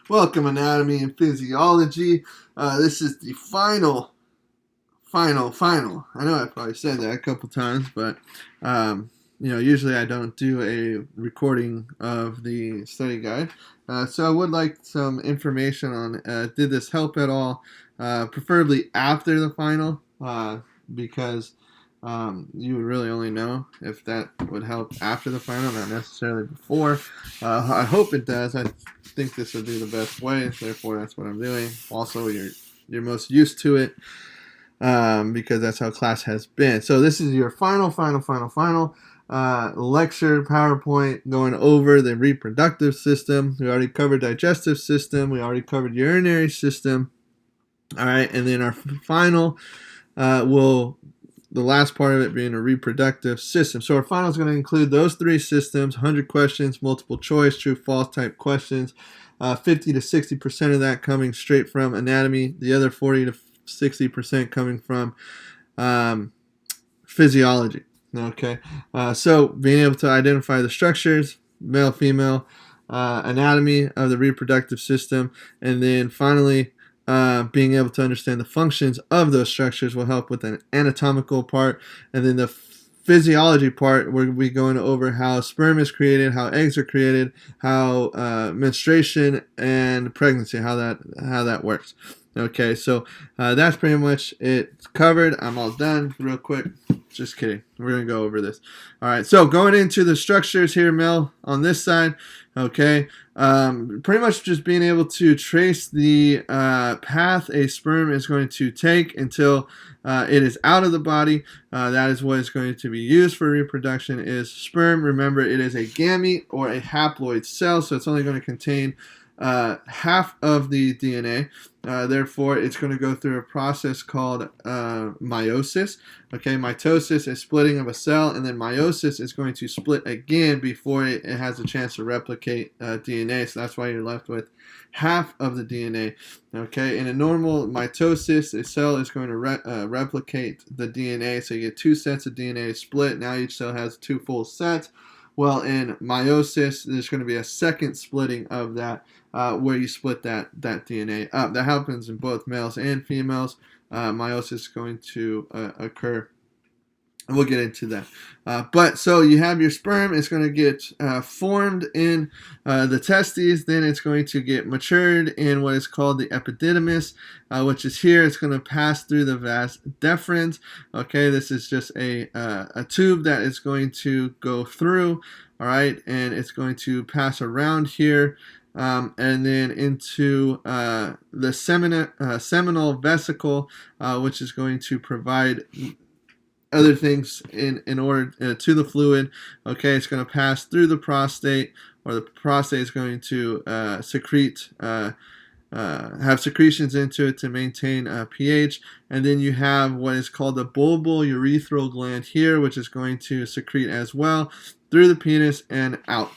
Welcome, anatomy and physiology. This is the final. I know I probably said that a couple times, but usually I don't do a recording of the study guide. So I would like some information on did this help at all? Preferably after the final, because you would really only know if that would help after the final, not necessarily before. I hope it does. I think this would be the best way. Therefore, that's what I'm doing. Also, you're most used to it because that's how class has been. So this is your final lecture PowerPoint going over the reproductive system. We already covered digestive system. We already covered urinary system. All right, and then our final will the last part of it being a reproductive system. So our final is going to include those three systems: 100 questions, multiple choice, true false type questions. 50 to 60% of that coming straight from anatomy. The other 40 to 60% coming from physiology. Okay, so being able to identify the structures, male, female, anatomy of the reproductive system, and then finally being able to understand the functions of those structures will help with an anatomical part, and then the physiology part where we going over how sperm is created, how eggs are created, how menstruation and pregnancy, how that works. Okay, so that's pretty much it covered. I'm all done. Real quick, just kidding. We're gonna go over this. All right, so going into the structures here, Mel, on this side. Okay, pretty much just being able to trace the path a sperm is going to take until it is out of the body. That is what is going to be used for reproduction is sperm. Remember, it is a gamete or a haploid cell, so it's only going to contain half of the DNA. Therefore, it's going to go through a process called meiosis. Okay, mitosis is splitting of a cell, and then meiosis is going to split again before it has a chance to replicate DNA. So that's why you're left with half of the DNA. Okay, in a normal mitosis, a cell is going to replicate the DNA. So you get two sets of DNA split. Now each cell has two full sets. Well, in meiosis, there's going to be a second splitting of that, where you split that DNA up. That happens in both males and females. Meiosis is going to occur. We'll get into that. But so you have your sperm. It's going to get formed in the testes. Then it's going to get matured in what is called the epididymis, which is here. It's going to pass through the vas deferens. Okay, this is just a tube that is going to go through. All right, and it's going to pass around here. And then into the seminal vesicle, which is going to provide other things in order to the fluid. Okay, it's going to pass through the prostate, or the prostate is going to secrete, have secretions into it to maintain pH. And then you have what is called the bulbal urethral gland here, which is going to secrete as well through the penis and out.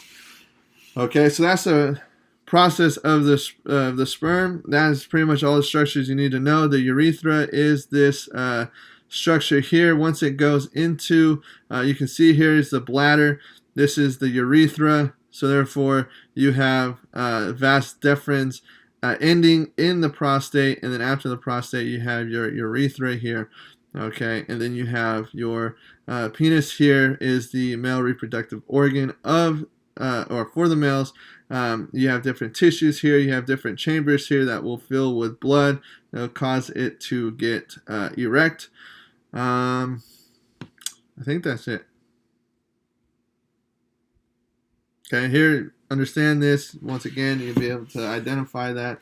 Okay, so that's a process of the sperm. That is pretty much all the structures you need to know. The urethra is this structure here. Once it goes into, you can see here is the bladder. This is the urethra. So therefore, you have vas deferens ending in the prostate, and then after the prostate, you have your urethra here. Okay, and then you have your penis here is the male reproductive organ of or for the males. You have different tissues here. You have different chambers here that will fill with blood. That'll cause it to get erect. I think that's it. Okay, here, understand this. Once again, you'll be able to identify that,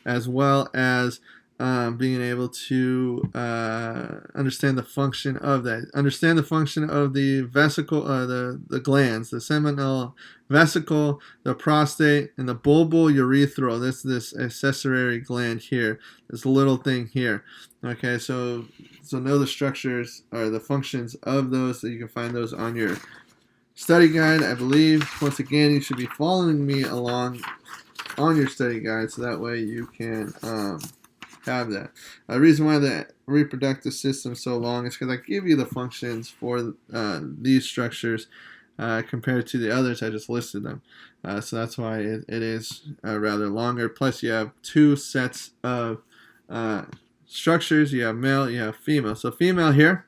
as well as being able to understand the function of that. Understand the function of the vesicle, the glands, the seminal vesicle, the prostate, and the bulbal urethral. This accessory gland here, this little thing here. Okay, so know the structures or the functions of those. So you can find those on your study guide, I believe. Once again, you should be following me along on your study guide, so that way you can have that. The reason why the reproductive system is so long is because I give you the functions for these structures compared to the others. I just listed them. So that's why it is rather longer. Plus, you have two sets of structures. You have male, you have female. So female here.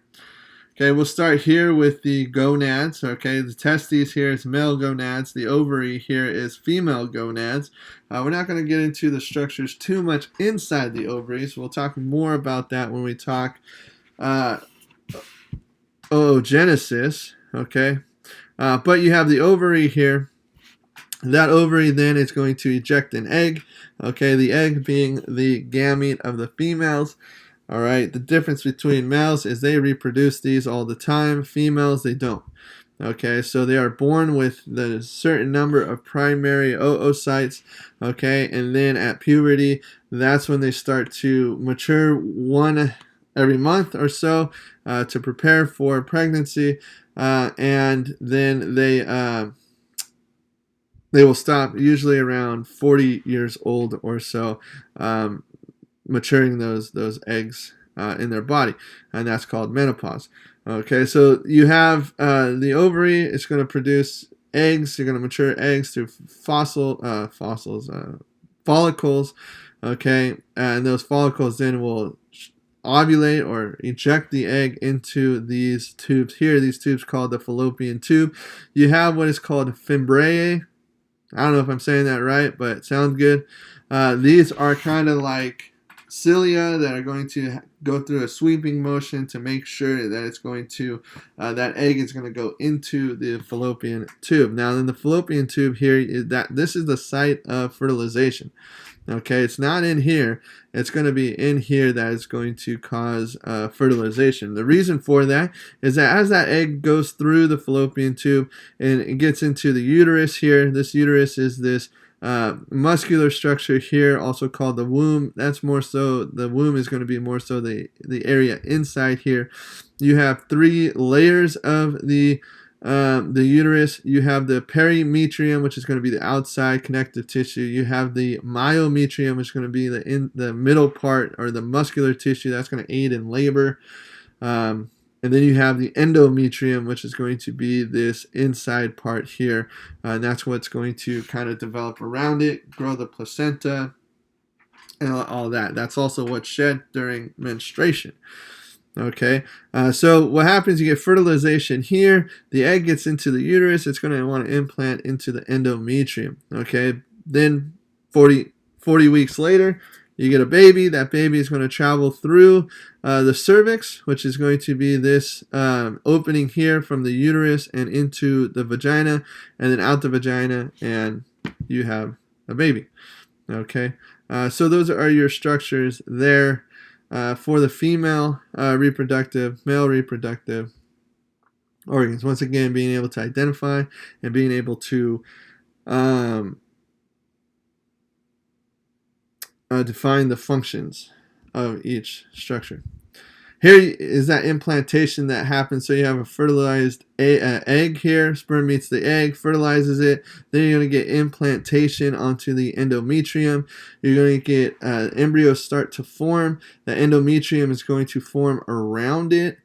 Okay, we'll start here with the gonads. Okay, the testes here is male gonads. The ovary here is female gonads. We're not going to get into the structures too much inside the ovaries. We'll talk more about that when we talk oogenesis. Okay, but you have the ovary here. That ovary then is going to eject an egg. Okay, the egg being the gamete of the females. All right, the difference between males is they reproduce these all the time. Females, they don't. Okay, so they are born with the certain number of primary oocytes. Okay, and then at puberty, that's when they start to mature, one every month or so, to prepare for pregnancy, and then they will stop usually around 40 years old or so, maturing those eggs in their body, and that's called menopause. Okay, so you have the ovary. It's going to produce eggs. You're going to mature eggs through follicles. Okay, and those follicles then will ovulate or eject the egg into these tubes here. These tubes called the fallopian tube. You have what is called fimbriae. I don't know if I'm saying that right, but it sounds good. These are kind of like cilia that are going to go through a sweeping motion to make sure that it's going to, that egg is going to go into the fallopian tube. Now, in the fallopian tube here, this is the site of fertilization. Okay, it's not in here. It's going to be in here that is going to cause fertilization. The reason for that is that as that egg goes through the fallopian tube and it gets into the uterus here, this uterus is this muscular structure here, also called the womb. That's more so, the womb is going to be more so the area inside here. You have three layers of the uterus. You have the perimetrium, which is going to be the outside connective tissue. You have the myometrium, which is going to be the middle part, or the muscular tissue that's going to aid in labor. And then you have the endometrium, which is going to be this inside part here. And that's what's going to kind of develop around it, grow the placenta, and all that. That's also what's shed during menstruation. Okay, so what happens, you get fertilization here. The egg gets into the uterus. It's going to want to implant into the endometrium. Okay, then 40 weeks later, you get a baby. That baby is going to travel through the cervix, which is going to be this opening here from the uterus and into the vagina, and then out the vagina, and you have a baby. Okay, so those are your structures there for the female reproductive, male reproductive organs. Once again, being able to identify and being able to define the functions of each structure. Here is that implantation that happens. So you have a fertilized egg here. Sperm meets the egg, fertilizes it. Then you're going to get implantation onto the endometrium. You're going to get embryos start to form. The endometrium is going to form around it.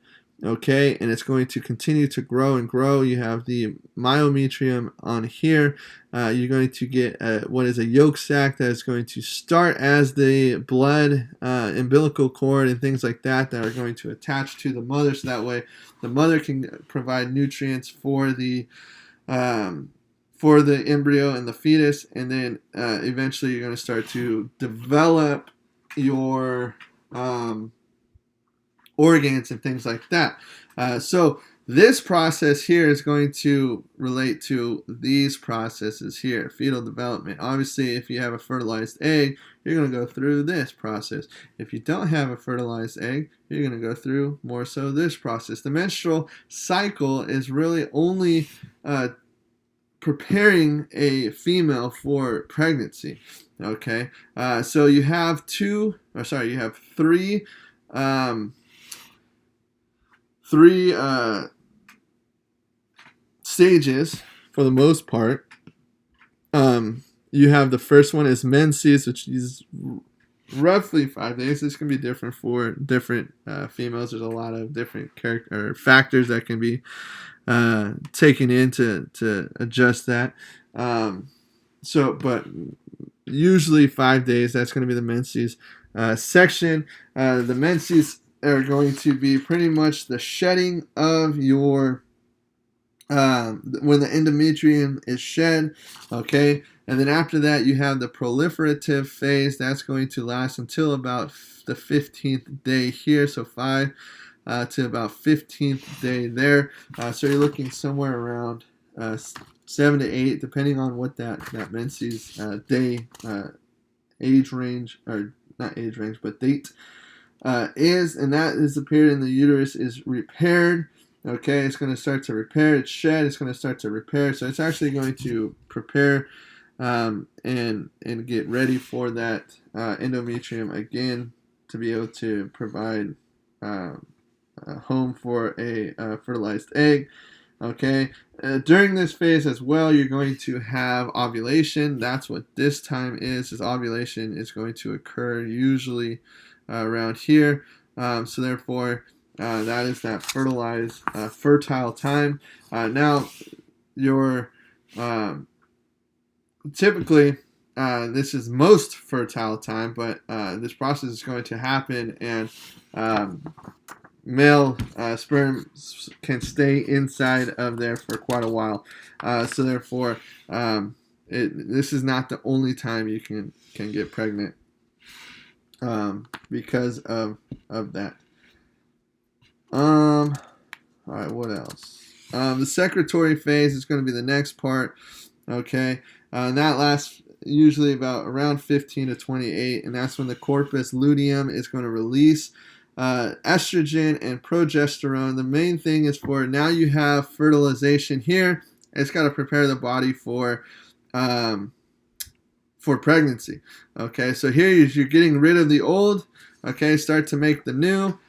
Okay, and it's going to continue to grow and grow. You have the myometrium on here. You're going to get what is a yolk sac that is going to start as the blood, umbilical cord, and things like that are going to attach to the mother. So that way, the mother can provide nutrients for the embryo and the fetus, and then eventually you're going to start to develop your organs and things like that. So this process here is going to relate to these processes here, fetal development. Obviously, if you have a fertilized egg, you're going to go through this process. If you don't have a fertilized egg, you're going to go through more so this process. The menstrual cycle is really only preparing a female for pregnancy. Okay, so you have three stages for the most part. You have the first one is menses, which is roughly 5 days. This can be different for different females. There's a lot of different factors that can be taken in to adjust that. But usually 5 days. That's going to be the menses section. The menses are going to be pretty much the shedding of your when the endometrium is shed, okay? And then after that, you have the proliferative phase. That's going to last until about the 15th day here, so 5 to about 15th day there. So you're looking somewhere around 7 to 8, depending on what that menses day age range, or not age range, but date is, and that is the period in the uterus is repaired. Okay, it's going to start to repair. It's shed. It's going to start to repair. So it's actually going to prepare and get ready for that endometrium again to be able to provide a home for a fertilized egg. Okay, during this phase as well, you're going to have ovulation. That's what this time is. Is ovulation is going to occur usually around here. So therefore, that is that fertilized, fertile time. Now, your typically this is most fertile time, but this process is going to happen, and male sperm can stay inside of there for quite a while. So therefore, this is not the only time you can get pregnant because of that. All right, what else? The secretory phase is going to be the next part. Okay, and that lasts usually about around 15 to 28, and that's when the corpus luteum is going to release estrogen and progesterone. The main thing is for now you have fertilization here. It's got to prepare the body for pregnancy. Okay, so here you're getting rid of the old. Okay, start to make the new.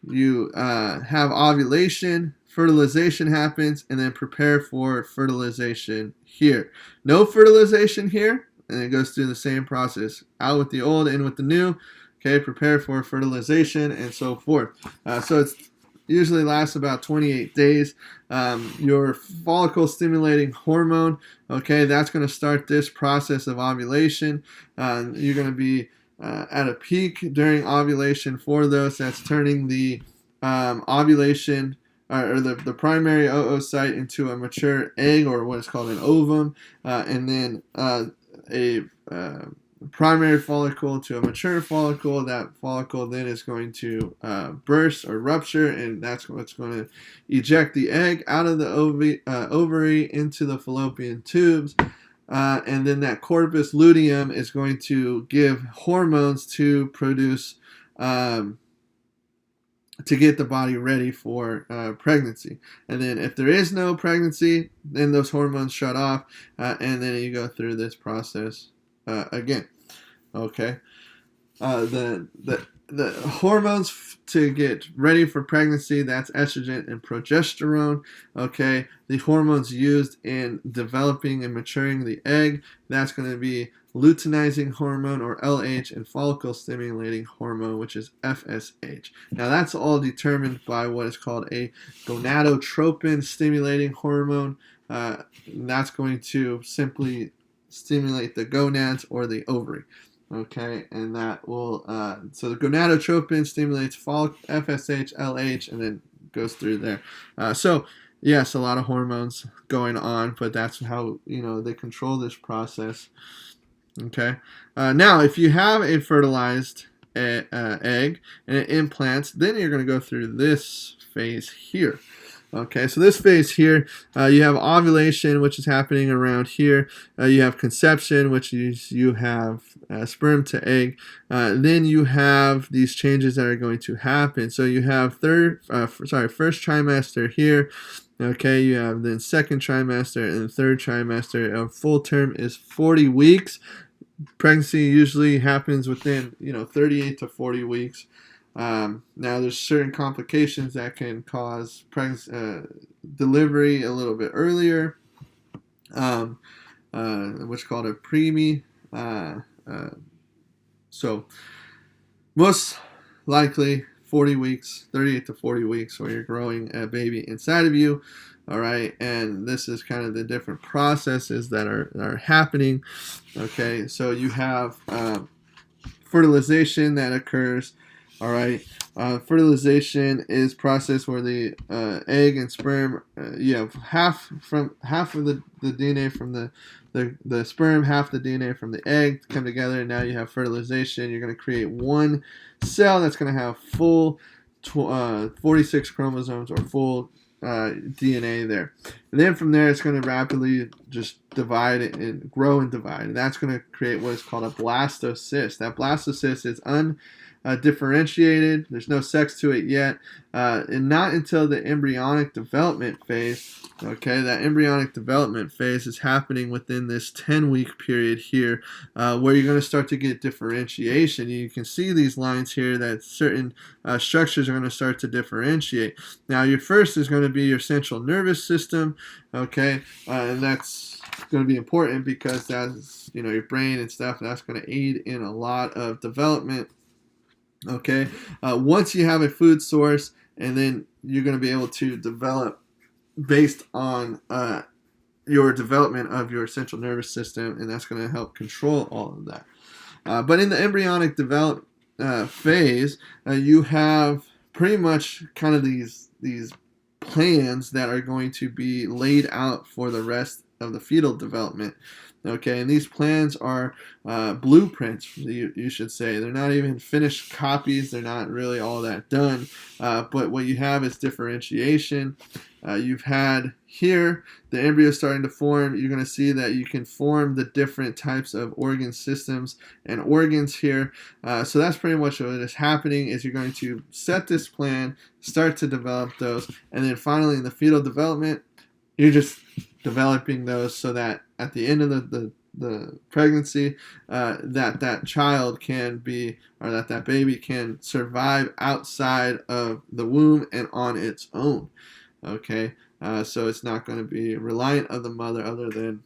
You have ovulation, fertilization happens, and then prepare for fertilization here. No fertilization here, and it goes through the same process. Out with the old, in with the new. Okay, prepare for fertilization and so forth. So it's usually lasts about 28 days. Your follicle stimulating hormone, okay, that's going to start this process of ovulation. You're going to be at a peak during ovulation for those. That's turning the ovulation or the primary oocyte into a mature egg, or what is called an ovum, and then a primary follicle to a mature follicle. That follicle then is going to burst or rupture, and that's what's going to eject the egg out of the ovary into the fallopian tubes. And then that corpus luteum is going to give hormones to produce, to get the body ready for pregnancy. And then if there is no pregnancy, then those hormones shut off, and then you go through this process again. Okay. The hormones to get ready for pregnancy, that's estrogen and progesterone. Okay, the hormones used in developing and maturing the egg, that's going to be luteinizing hormone, or LH, and follicle stimulating hormone, which is FSH. Now that's all determined by what is called a gonadotropin stimulating hormone. That's going to simply stimulate the gonads or the ovary. Okay, and that will, so the gonadotropin stimulates FSH, LH, and then goes through there. So, yes, a lot of hormones going on, but that's how, they control this process. Okay, now if you have a fertilized egg and it implants, then you're going to go through this phase here. Okay, so this phase here, you have ovulation, which is happening around here. You have conception, which is you have sperm to egg. Then you have these changes that are going to happen. So you have first trimester here. Okay, you have then second trimester and third trimester. A full term is 40 weeks. Pregnancy usually happens within 38 to 40 weeks. Now there's certain complications that can cause delivery a little bit earlier, what's called a preemie. So most likely 40 weeks, 38 to 40 weeks, where you're growing a baby inside of you. All right, and this is kind of the different processes that are happening. Okay, so you have fertilization that occurs. All right, fertilization is process where the egg and sperm, you have half of the DNA from the sperm, half the DNA from the egg come together, and now you have fertilization. You're going to create one cell that's going to have full 46 chromosomes or full DNA there. And then from there, it's going to rapidly just divide and grow and divide. And that's going to create what is called a blastocyst. That blastocyst is undifferentiated. There's no sex to it yet. And not until the embryonic development phase. Okay, that embryonic development phase is happening within this 10-week period here, where you're going to start to get differentiation. You can see these lines here that certain structures are going to start to differentiate. Now, your first is going to be your central nervous system, okay, and that's going to be important because that's, you know, your brain and stuff, and that's going to aid in a lot of development. Okay, once you have a food source, and then you're going to be able to develop based on your development of your central nervous system, and that's going to help control all of that. But in the embryonic develop phase, you have pretty much kind of these plans that are going to be laid out for the rest of the fetal development. Okay, and these plans are blueprints, you should say. They're not even finished copies. They're not really all that done. But what you have is differentiation. You've had here the embryo starting to form. You're going to see that you can form the different types of organ systems and organs here. So that's pretty much what is happening, is you're going to set this plan, start to develop those, and then finally in the fetal development, you're just developing those so that at the end of the pregnancy, that child can be, or that baby can survive outside of the womb and on its own. Okay, so it's not going to be reliant on the mother other than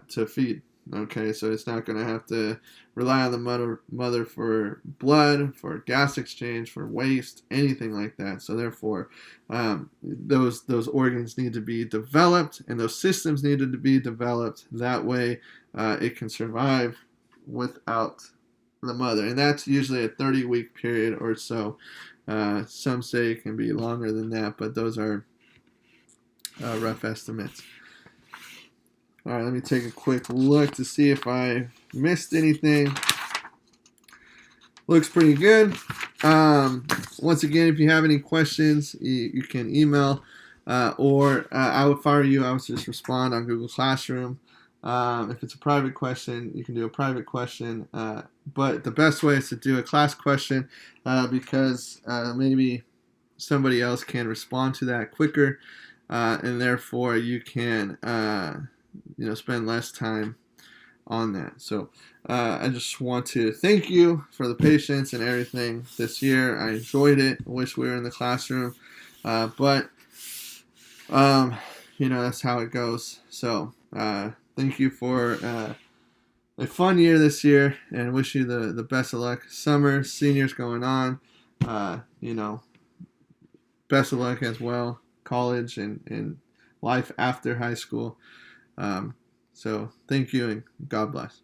to feed. Okay, so it's not going to have to rely on the mother for blood, for gas exchange, for waste, anything like that. So therefore, those organs need to be developed, and those systems needed to be developed. That way, it can survive without the mother, and that's usually a 30-week period or so. Some say it can be longer than that, but those are rough estimates. All right, let me take a quick look to see if I missed anything. Looks pretty good. Once again, if you have any questions, you can email, or I would fire you. I would just respond on Google Classroom. If it's a private question, you can do a private question. But the best way is to do a class question because maybe somebody else can respond to that quicker, and therefore you can spend less time on that. So I just want to thank you for the patience and everything this year. I enjoyed it. I wish we were in the classroom, but that's how it goes. So thank you for a fun year this year, and wish you the best of luck. Summer, seniors going on, best of luck as well. College and life after high school. So thank you, and God bless.